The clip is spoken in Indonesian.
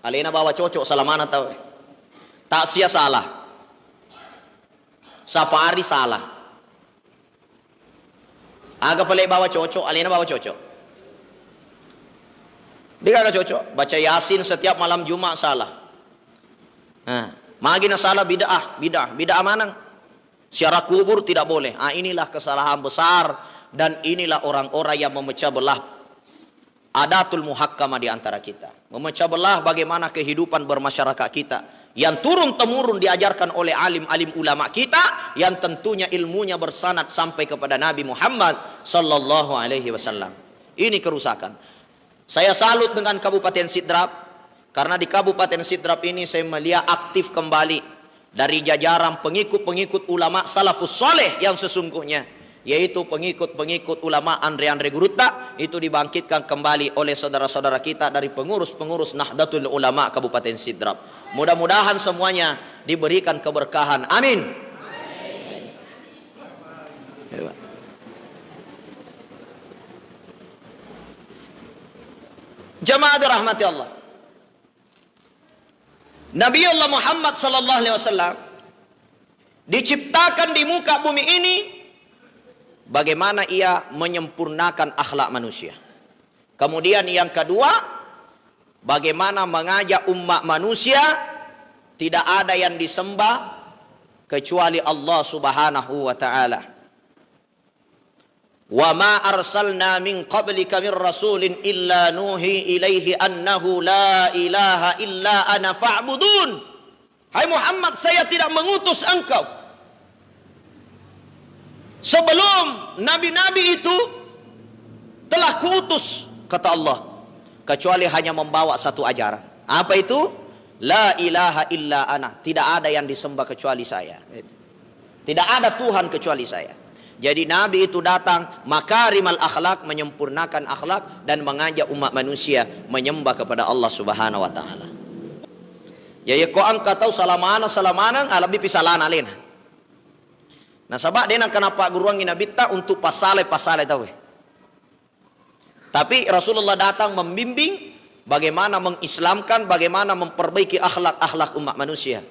Alena bawa cocok salamana tahu. Taksia salah. Safari salah. Aga pala bawa cocok, alena bawa cocok. Dia kagak cocok. Baca Yasin setiap malam Jumat salah. Nah, magina salah bid'ah mana? Syarah kubur tidak boleh. Inilah kesalahan besar dan inilah orang-orang yang memecah belah adatul muhakkamah di antara kita. Memecah belah bagaimana kehidupan bermasyarakat kita yang turun-temurun diajarkan oleh alim-alim ulama kita yang tentunya ilmunya bersanad sampai kepada Nabi Muhammad sallallahu alaihi wasallam. Ini kerusakan. Saya salut dengan Kabupaten Sidrap karena di Kabupaten Sidrap ini saya melihat aktif kembali dari jajaran pengikut-pengikut ulama salafus soleh yang sesungguhnya, yaitu pengikut-pengikut ulama Andre Gurutta, itu dibangkitkan kembali oleh saudara-saudara kita dari pengurus-pengurus Nahdlatul Ulama Kabupaten Sidrap. Mudah-mudahan semuanya diberikan keberkahan. Amin. Jamaah dirahmati Allah. Nabi Allah Muhammad sallallahu alaihi wasallam diciptakan di muka bumi ini bagaimana ia menyempurnakan akhlak manusia. Kemudian yang kedua, bagaimana mengajak umat manusia tidak ada yang disembah kecuali Allah Subhanahu wa taala. Wa ma arsalna min qablika min rasulin illa nuhi ilaihi annahu la ilaha illa ana fa'budun. Hai Muhammad, saya tidak mengutus engkau sebelum nabi-nabi itu telah kuutus, kata Allah, kecuali hanya membawa satu ajaran. Apa itu? La ilaha illa ana. Tidak ada yang disembah kecuali saya. Tidak ada Tuhan kecuali saya. Jadi Nabi itu datang makarimal akhlak, menyempurnakan akhlak dan mengajak umat manusia menyembah kepada Allah Subhanahu wa taala. Ya kau angkat tahu salamana alabi pisalana lena. Nah sabak dena kenapa guruangi Nabi ta untuk pasale tahu. Tapi Rasulullah datang membimbing bagaimana mengislamkan, bagaimana memperbaiki akhlak umat manusia.